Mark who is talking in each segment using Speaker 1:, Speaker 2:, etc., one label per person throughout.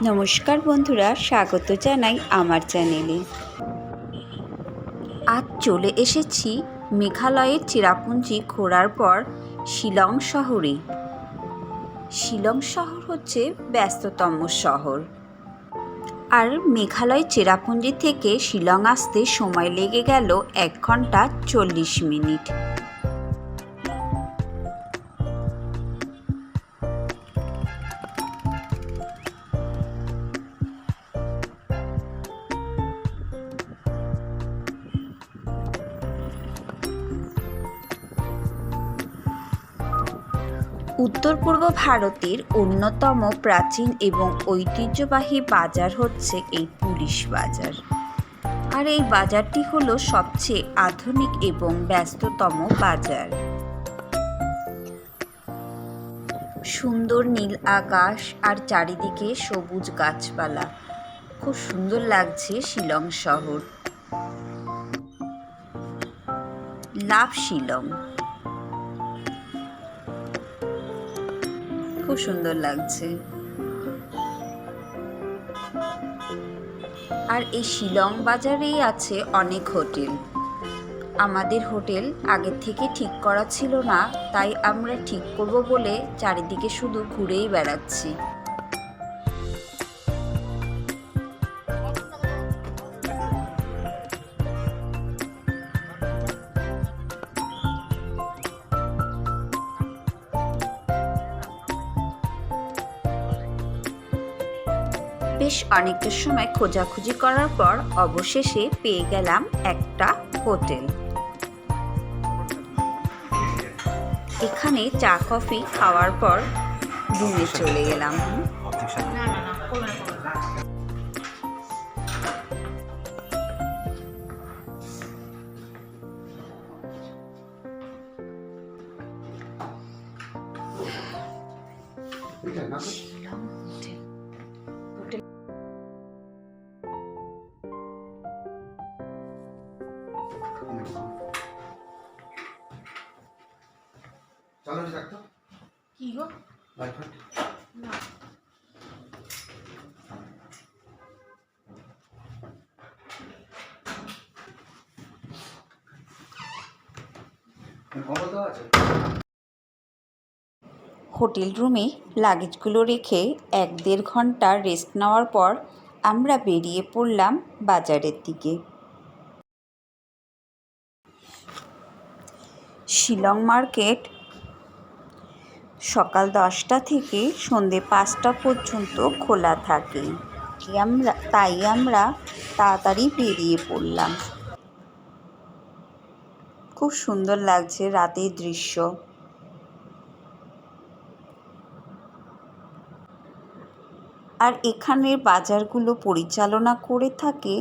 Speaker 1: নমস্কার বন্ধুরা, স্বাগত জানাই আমার চ্যানেলে। আজ চলে এসেছি মেঘালয়ের চেরাপুঞ্জি ঘোরার পর শিলং শহরে। শিলং শহর হচ্ছে ব্যস্ততম শহর, আর মেঘালয় চেরাপুঞ্জি থেকে শিলং আসতে সময় লেগে গেল 1 ঘন্টা 40 মিনিট। উত্তর পূর্ব ভারতের অন্যতম প্রাচীন এবং ঐতিহ্যবাহী বাজার হচ্ছে এই পুলিশ বাজার। আর এই বাজারটি হলো সবচেয়ে আধুনিক এবং ব্যস্ততম বাজার। সুন্দর নীল আকাশ আর চারিদিকে সবুজ গাছপালা, খুব সুন্দর লাগছে শিলং শহর। লাভ শিলং, খুব সুন্দর লাগছে। আর এই শিলং বাজারেই আছে অনেক হোটেল। আমাদের হোটেল আগের থেকে ঠিক করা ছিল না, তাই আমরা ঠিক করব বলে চারিদিকে শুধু ঘুরেই বেড়াচ্ছি। বেশ অনেকটা সময় খোঁজাখুঁজি করার পর অবশেষে পেয়ে গেলাম একটা হোটেল। এখানে চা কফি খাওয়ার পর রুমে চলে গেলাম।
Speaker 2: চলো ডাক্তার
Speaker 3: কি গো
Speaker 2: বাইফাট
Speaker 3: না
Speaker 2: কবে তো আছে।
Speaker 1: হোটেল রুমে লাগেজগুলো রেখে 1-1.5 ঘন্টা রেস্ট নেওয়ার পর আমরা বেরিয়ে পড়লাম বাজারের দিকে। শিলং মার্কেট সকাল 10টা থেকে সন্ধ্যে 5টা পর্যন্ত খোলা থাকে, তাই আমরা তাড়াতাড়ি বেরিয়ে পড়লাম। খুব সুন্দর লাগছে রাতের দৃশ্য। আর এখানের বাজারগুলো পরিচালনা করে থাকে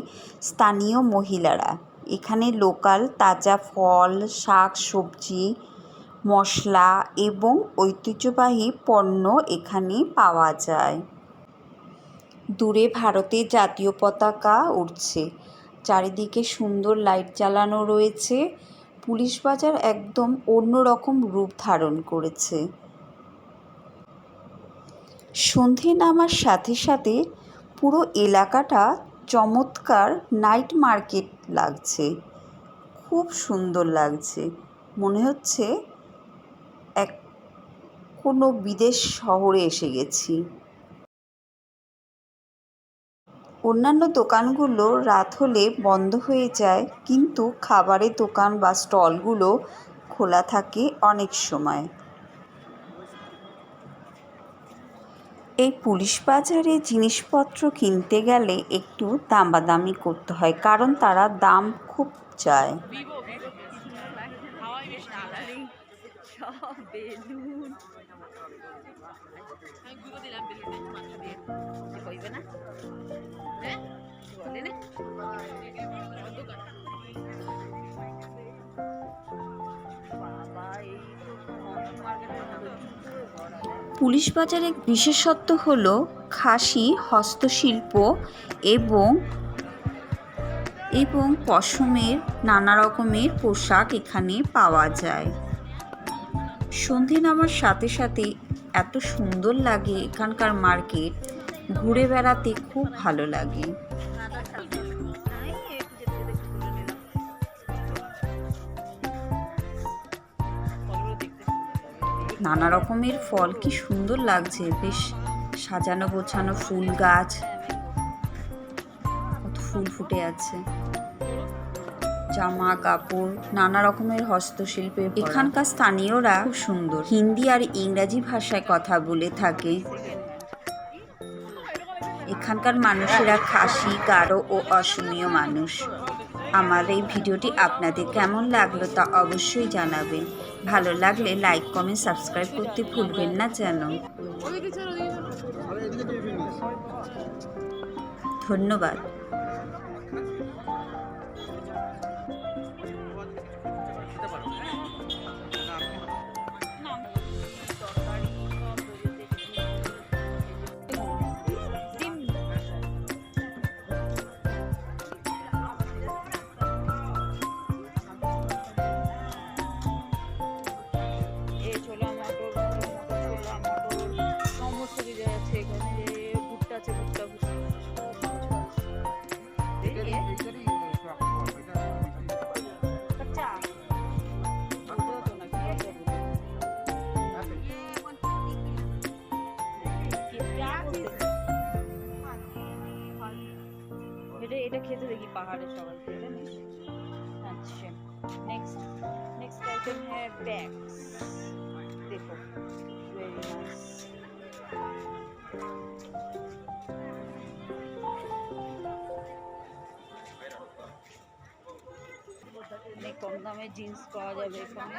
Speaker 1: স্থানীয় মহিলারা। এখানে লোকাল তাজা ফল, শাক সবজি, মশলা এবং ঐতিহ্যবাহী পণ্য এখানে পাওয়া যায়। দূরে ভারতের জাতীয় পতাকা উড়ছে, চারিদিকে সুন্দর লাইট জ্বালানো রয়েছে। পুলিশ বাজার একদম অন্যরকম রূপ ধারণ করেছে। সন্ধে নামার সাথে সাথে পুরো এলাকাটা চমৎকার নাইট মার্কেট লাগছে, খুব সুন্দর লাগছে। মনে হচ্ছে কোনো বিদেশ শহরে এসে গেছি। অন্যান্য দোকানগুলো রাত হলে বন্ধ হয়ে যায়, কিন্তু খাবারের দোকান বা স্টলগুলো খোলা থাকে অনেক সময়। এই পুলিশ বাজারে জিনিসপত্র কিনতে গেলে একটু দামাদামি করতে হয়, কারণ তারা দাম খুব চায়। পুলিশ বাজারের বিশেষত্ব হল খাসি হস্তশিল্প এবং পশমের নানা রকমের পোশাক এখানে পাওয়া যায়। সন্ধে নামার সাথে সাথে এত সুন্দর লাগে এখানকার মার্কেট, ঘুরে বেড়াতে খুব ভালো লাগে। নানা রকমের ফল, কি সুন্দর লাগছে, বেশ সাজানো গোছানো ফুল গাছ, কত ফুল ফুটে আছে, জামা কাপড়, নানা রকমের হস্তশিল্পে। এখানকার স্থানীয়রা খুব সুন্দর, হিন্দি আর ইংরাজি ভাষায় কথা বলে থাকে। এখানকার মানুষেরা খাসি, গারো ও অসমীয় মানুষ। আমার এই ভিডিওটি আপনাদের কেমন লাগলো তা অবশ্যই জানাবেন। ভালো লাগলে লাইক, কমেন্ট, সাবস্ক্রাইব করতে ভুলবেন না যেন। ধন্যবাদ।
Speaker 3: ছোলা মটর, ছোলা মটর সমস্ত কিছু আছে এখানে। ভুট্টা আছে, ভুট্টা এটা খেতে দেখি পাহাড়ের সবাইকে, জানিস? আচ্ছা, नेक्स्ट नेक्स्ट आइटम है बैग्स। देखो वेरी नाइस। অনেক কম দামে জিন্স পাওয়া যাবে এখানে।